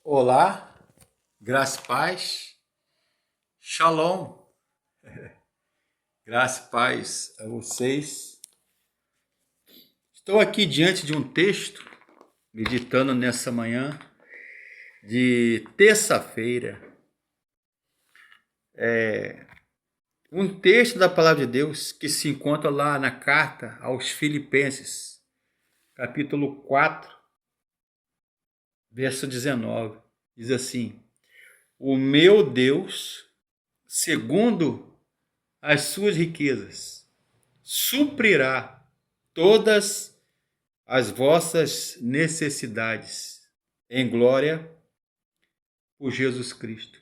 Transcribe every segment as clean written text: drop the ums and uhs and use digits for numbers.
Olá, graça e paz, shalom, graça e paz a vocês. Estou aqui diante de um texto, meditando nessa manhã de terça-feira. Um texto da palavra de Deus que se encontra lá na carta aos Filipenses, capítulo 4, verso 19. Diz assim: O meu Deus, segundo as suas riquezas, suprirá todas as vossas necessidades em glória por Jesus Cristo.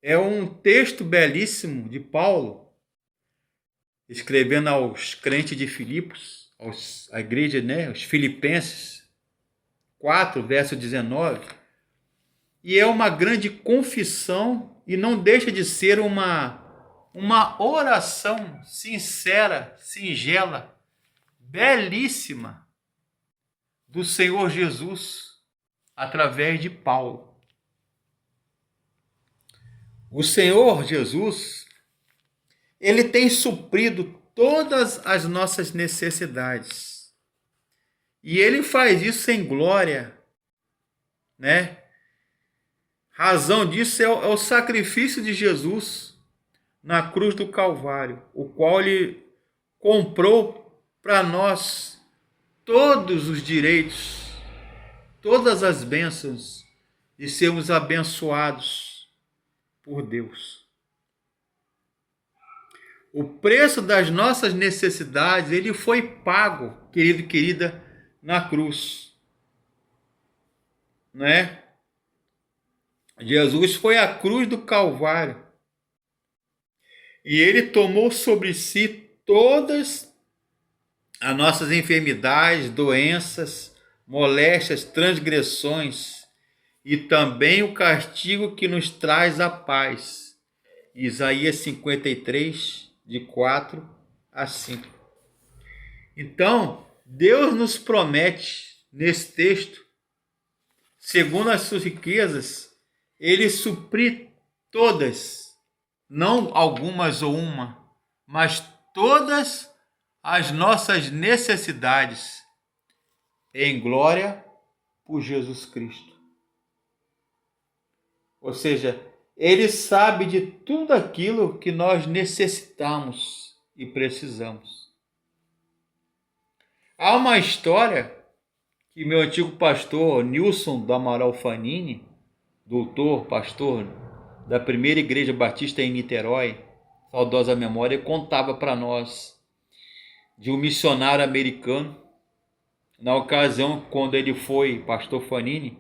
É um texto belíssimo de Paulo, escrevendo aos crentes de Filipos, à igreja, os filipenses, 4, verso 19. E é uma grande confissão e não deixa de ser uma oração sincera, singela, belíssima do Senhor Jesus através de Paulo. O Senhor Jesus, ele tem suprido todas as nossas necessidades. E ele faz isso em glória, né? Razão disso é o sacrifício de Jesus na cruz do Calvário, o qual ele comprou para nós todos os direitos, todas as bênçãos de sermos abençoados por Deus. O preço das nossas necessidades, ele foi pago, querido e querida, na cruz. Né? Jesus foi à cruz do Calvário e ele tomou sobre si todas as nossas enfermidades, doenças, moléstias, transgressões e também o castigo que nos traz a paz. Isaías 53, de 4 a 5. Então, Deus nos promete nesse texto, segundo as suas riquezas, ele suprir todas, não algumas ou uma, mas todas as nossas necessidades em glória por Jesus Cristo. Ou seja, ele sabe de tudo aquilo que nós necessitamos e precisamos. Há uma história que meu antigo pastor Nilson do Amaral Fanini, doutor, pastor da primeira igreja batista em Niterói, saudosa memória, contava para nós de um missionário americano, na ocasião quando ele foi, pastor Fanini,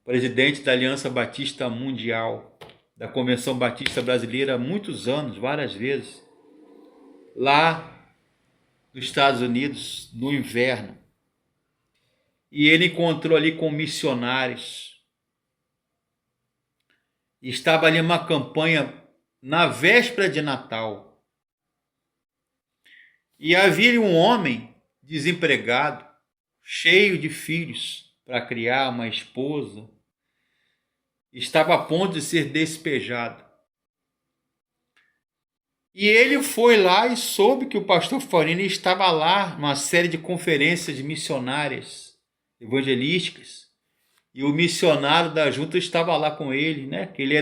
presidente da Aliança Batista Mundial, da Convenção Batista Brasileira há muitos anos, várias vezes, lá nos Estados Unidos, no inverno. E ele encontrou ali com missionários. Estava ali uma campanha na véspera de Natal. E havia um homem desempregado, cheio de filhos para criar, uma esposa. Estava a ponto de ser despejado. E ele foi lá e soube que o pastor Fanini estava lá numa série de conferências missionárias, evangelísticas. E o missionário da junta estava lá com ele, né? Que ele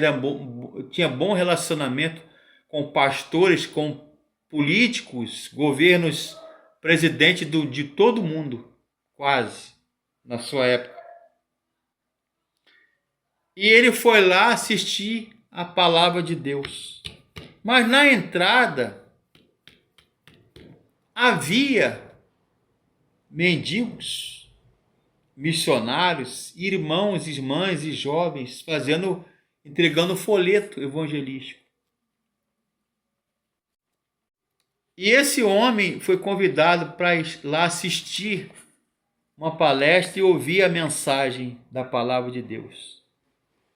tinha bom relacionamento com pastores, com políticos, governos, presidentes de todo mundo, quase, na sua época. E ele foi lá assistir a palavra de Deus. Mas na entrada havia mendigos, missionários, irmãos, irmãs e jovens entregando folheto evangelístico. E esse homem foi convidado para ir lá assistir uma palestra e ouvir a mensagem da palavra de Deus.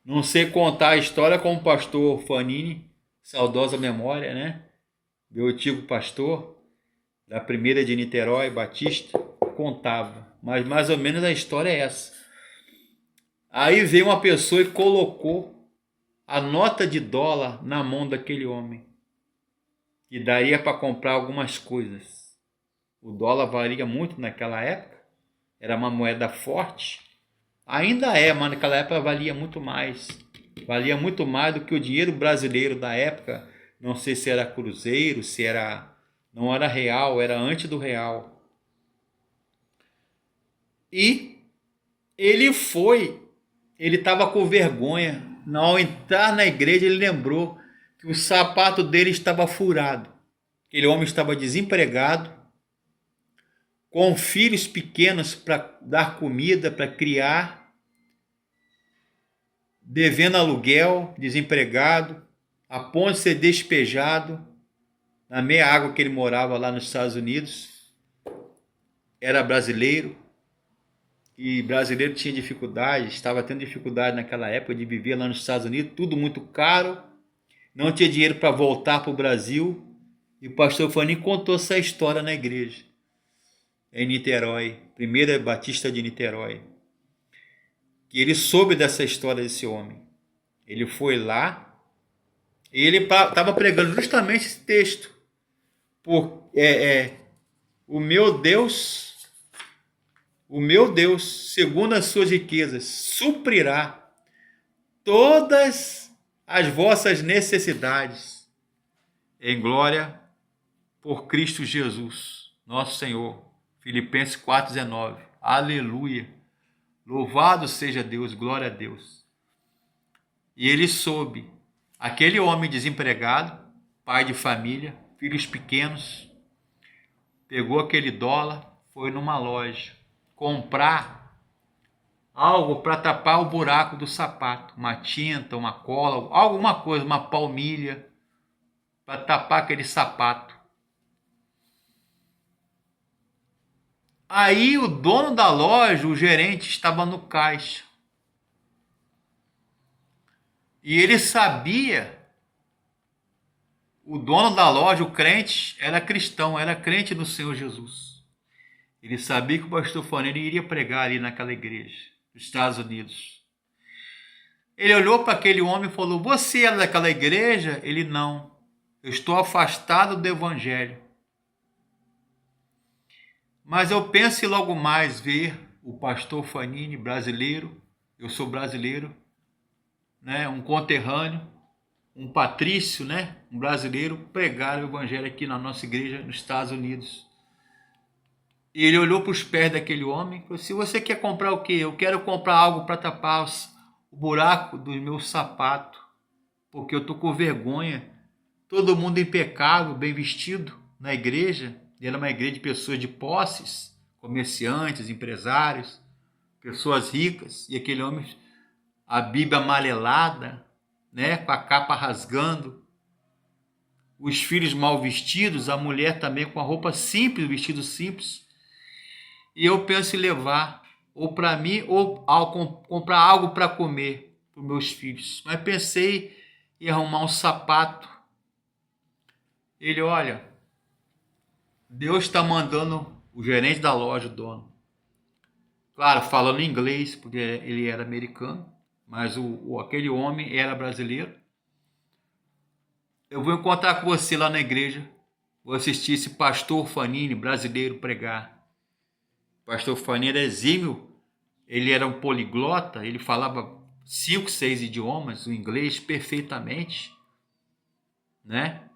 Não sei contar a história como o pastor Fanini, saudosa memória, né? Meu antigo pastor da primeira de Niterói, Batista, contava. Mas mais ou menos a história é essa. Aí veio uma pessoa e colocou a nota de dólar na mão daquele homem. E daria para comprar algumas coisas. O dólar valia muito naquela época. Era uma moeda forte. Ainda é, mas naquela época valia muito mais. Valia muito mais do que o dinheiro brasileiro da época. Não sei se era cruzeiro, se era... Não era real, era antes do real. E ele estava com vergonha. Ao entrar na igreja, ele lembrou que o sapato dele estava furado. Aquele homem estava desempregado, com filhos pequenos para dar comida, para criar, devendo aluguel, desempregado, a ponto de ser despejado na meia água que ele morava lá nos Estados Unidos. Era brasileiro, e brasileiro tinha dificuldade, estava tendo dificuldade naquela época de viver lá nos Estados Unidos, tudo muito caro, não tinha dinheiro para voltar para o Brasil, e o pastor Fanny contou essa história na igreja, em Niterói, Primeira Batista de Niterói, que ele soube dessa história desse homem. Ele foi lá, e ele estava pregando justamente esse texto, o meu Deus, segundo as suas riquezas, suprirá todas as vossas necessidades em glória por Cristo Jesus, nosso Senhor. Filipenses 4,19. Aleluia. Louvado seja Deus, glória a Deus. E ele soube, aquele homem desempregado, pai de família, filhos pequenos, pegou aquele dólar, foi numa loja comprar algo para tapar o buraco do sapato, uma tinta, uma cola, alguma coisa, uma palmilha, para tapar aquele sapato. Aí o dono da loja, o gerente, estava no caixa. E ele sabia, o dono da loja, o crente, era cristão, era crente no Senhor Jesus. Ele sabia que o pastor Fanny iria pregar ali naquela igreja, nos Estados Unidos. Ele olhou para aquele homem e falou: você é daquela igreja? Ele: não, eu estou afastado do evangelho. Mas eu penso em logo mais ver o pastor Fanny brasileiro, eu sou brasileiro, né, um conterrâneo, um patrício, né, um brasileiro, pregar o evangelho aqui na nossa igreja nos Estados Unidos. E ele olhou para os pés daquele homem e falou: se você quer comprar o quê? Eu quero comprar algo para tapar o buraco do meu sapato, porque eu estou com vergonha. Todo mundo impecável, bem vestido na igreja. E era uma igreja de pessoas de posses, comerciantes, empresários, pessoas ricas. E aquele homem, a Bíblia amarelada, né, com a capa rasgando, os filhos mal vestidos, a mulher também com a roupa simples, vestido simples. E eu penso em levar, ou para mim, ou comprar algo para comer para os meus filhos. Mas pensei em arrumar um sapato. Ele: olha, Deus está mandando o gerente da loja, o dono. Claro, falando inglês, porque ele era americano, mas aquele homem era brasileiro. Eu vou encontrar com você lá na igreja. Vou assistir esse pastor Fanny brasileiro pregar. O pastor Fanny era exímio, ele era um poliglota, ele falava 5, 6 idiomas, o inglês perfeitamente, né?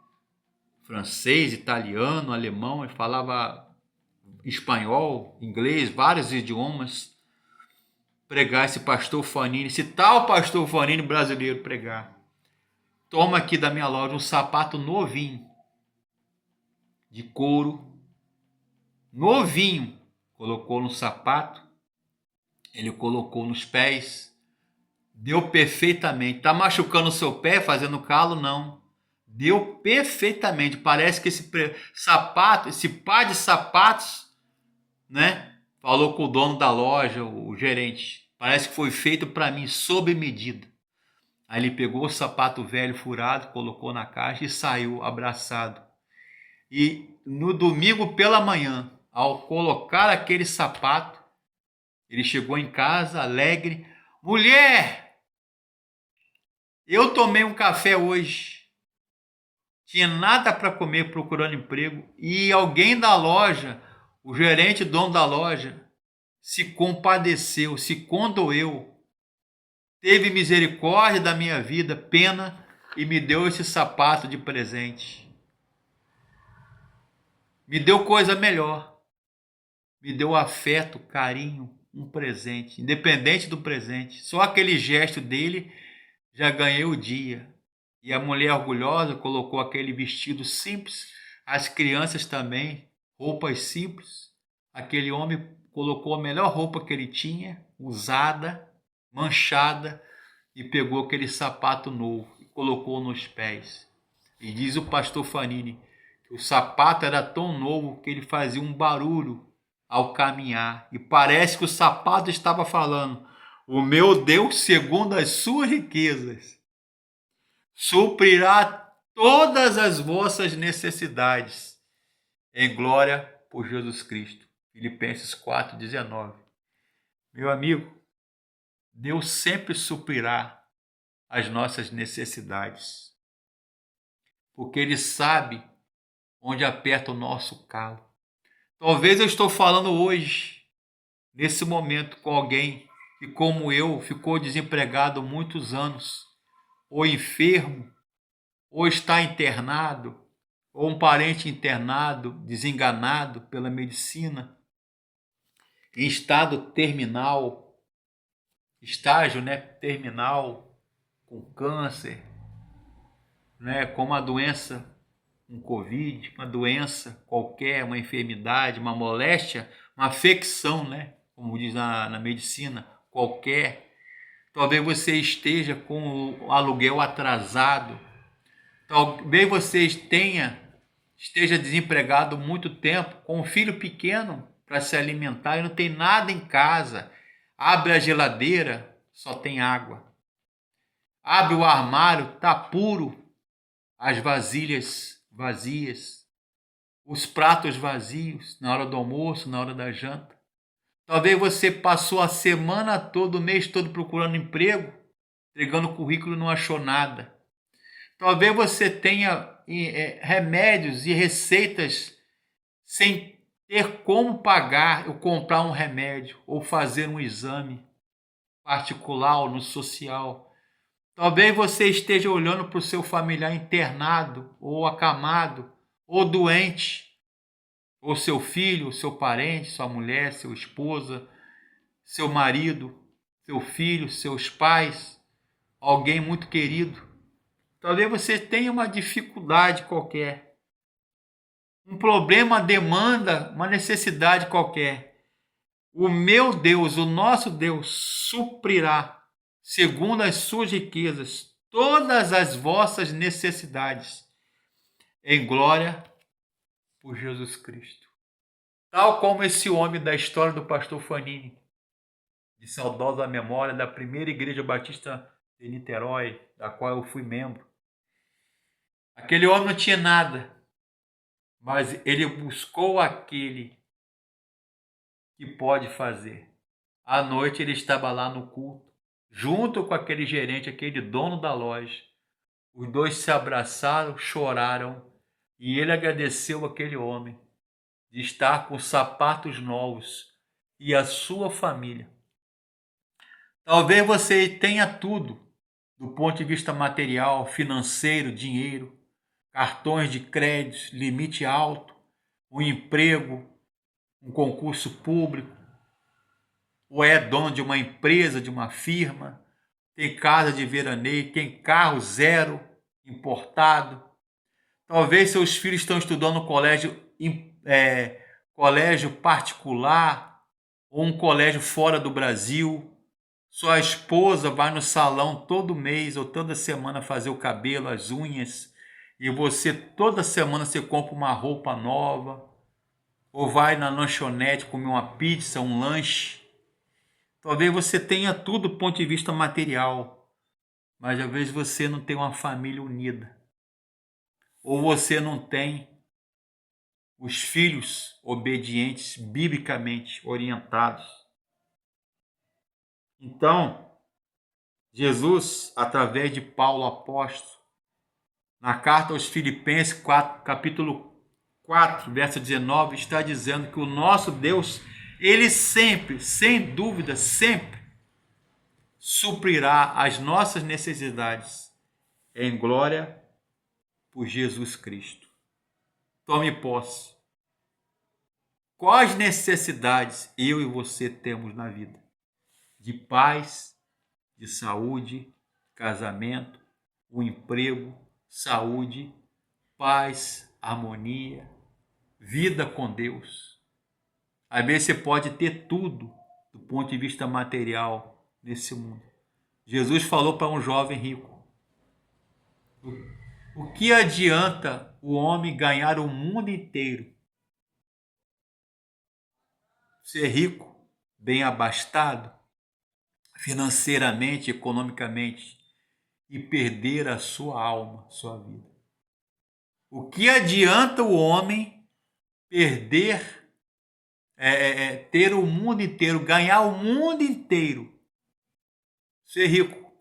Francês, italiano, alemão, ele falava espanhol, inglês, vários idiomas. Pregar esse pastor Fanny, esse tal pastor Fanny brasileiro pregar. Toma aqui da minha loja um sapato novinho, de couro, novinho. Colocou no sapato, ele colocou nos pés, deu perfeitamente. Está machucando o seu pé, fazendo calo? Não. Deu perfeitamente. Parece que esse sapato, esse par de sapatos, né? Falou com o dono da loja, o gerente. Parece que foi feito para mim, sob medida. Aí ele pegou o sapato velho furado, colocou na caixa e saiu abraçado. E no domingo pela manhã, ao colocar aquele sapato, ele chegou em casa alegre. mulher, eu tomei um café hoje, tinha nada para comer procurando emprego e alguém da loja, o gerente, dono da loja, se compadeceu, se condoeu, teve misericórdia da minha vida, pena, e me deu esse sapato de presente. Me deu coisa melhor. Me deu afeto, carinho, um presente, independente do presente. Só aquele gesto dele já ganhei o dia. E a mulher orgulhosa colocou aquele vestido simples, as crianças também, roupas simples. Aquele homem colocou a melhor roupa que ele tinha, usada, manchada, e pegou aquele sapato novo e colocou nos pés. E diz o pastor Fanini que o sapato era tão novo que ele fazia um barulho ao caminhar. E parece que o sapato estava falando: o meu Deus, segundo as suas riquezas, suprirá todas as vossas necessidades em glória por Jesus Cristo. Filipenses 4,19. Meu amigo, Deus sempre suprirá as nossas necessidades, porque Ele sabe onde aperta o nosso calo. Talvez eu estou falando hoje, nesse momento, com alguém que, como eu, ficou desempregado muitos anos, ou enfermo, ou está internado, ou um parente internado, desenganado pela medicina, em estado terminal, estágio, terminal, com câncer, com uma doença, um Covid, uma doença qualquer, uma enfermidade, uma moléstia, uma afecção, como diz na medicina, qualquer. Talvez você esteja com o aluguel atrasado, talvez você esteja desempregado muito tempo, com um filho pequeno para se alimentar e não tem nada em casa. Abre a geladeira, só tem água. Abre o armário, tá puro. As vasilhas vazias. Os pratos vazios na hora do almoço, na hora da janta. Talvez você passou a semana toda, o mês todo procurando emprego, entregando currículo e não achou nada. Talvez você tenha remédios e receitas sem ter como pagar ou comprar um remédio ou fazer um exame particular ou no social. Talvez você esteja olhando para o seu familiar internado ou acamado ou doente, ou seu filho, seu parente, sua mulher, sua esposa, seu marido, seu filho, seus pais, alguém muito querido. Talvez você tenha uma dificuldade qualquer, um problema, demanda, uma necessidade qualquer. O meu Deus, o nosso Deus, suprirá, segundo as suas riquezas, todas as vossas necessidades, em glória por Jesus Cristo. Tal como esse homem da história do pastor Fanini, de saudosa memória, da primeira igreja batista de Niterói, da qual eu fui membro. Aquele homem não tinha nada, mas ele buscou aquele que pode fazer. À noite ele estava lá no culto, junto com aquele gerente, aquele dono da loja. Os dois se abraçaram, choraram, e ele agradeceu aquele homem de estar com sapatos novos e a sua família. Talvez você tenha tudo, do ponto de vista material, financeiro, dinheiro, cartões de crédito, limite alto, um emprego, um concurso público, ou é dono de uma empresa, de uma firma, tem casa de veraneio, tem carro zero importado. Talvez seus filhos estão estudando no colégio particular ou um colégio fora do Brasil. Sua esposa vai no salão todo mês ou toda semana fazer o cabelo, as unhas, e você toda semana você compra uma roupa nova, ou vai na lanchonete comer uma pizza, um lanche. Talvez você tenha tudo do ponto de vista material, mas às vezes você não tem uma família unida, ou você não tem os filhos obedientes, biblicamente orientados. Então, Jesus, através de Paulo apóstolo, na carta aos Filipenses, capítulo 4, verso 19, está dizendo que o nosso Deus, ele sempre, sem dúvida, sempre suprirá as nossas necessidades em glória por Jesus Cristo. Tome posse. Quais necessidades eu e você temos na vida? De paz, de saúde, casamento, o emprego, saúde, paz, harmonia, vida com Deus. Às vezes você pode ter tudo do ponto de vista material nesse mundo. Jesus falou para um jovem rico: o que adianta o homem ganhar o mundo inteiro, ser rico, bem abastado, financeiramente, economicamente, e perder a sua alma, sua vida? O que adianta o homem perder, ter o mundo inteiro, ganhar o mundo inteiro, ser rico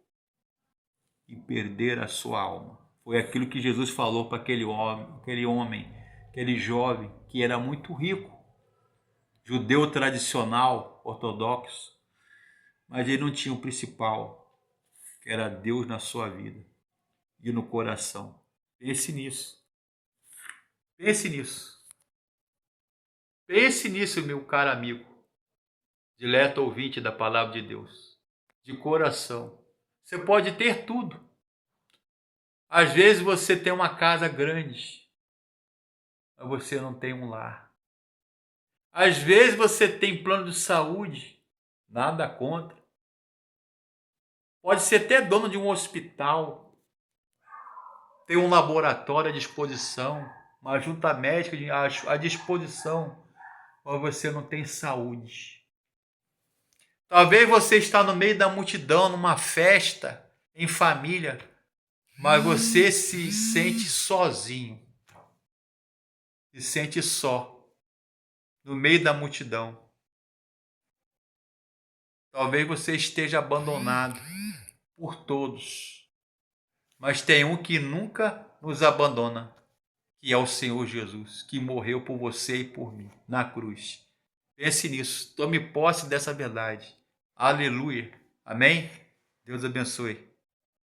e perder a sua alma? Foi aquilo que Jesus falou para aquele homem, aquele jovem que era muito rico, judeu tradicional, ortodoxo, mas ele não tinha o principal, que era Deus na sua vida e no coração. Pense nisso. Pense nisso. Pense nisso, meu caro amigo, dileto ouvinte da palavra de Deus, de coração. Você pode ter tudo. Às vezes você tem uma casa grande, mas você não tem um lar. Às vezes você tem plano de saúde, nada contra. Pode ser até dono de um hospital, tem um laboratório à disposição, uma junta médica à disposição, mas você não tem saúde. Talvez você está no meio da multidão, numa festa, em família, mas você se sente sozinho, se sente só, no meio da multidão. Talvez você esteja abandonado por todos, mas tem um que nunca nos abandona, que é o Senhor Jesus, que morreu por você e por mim, na cruz. Pense nisso, tome posse dessa verdade. Aleluia. Amém? Deus abençoe.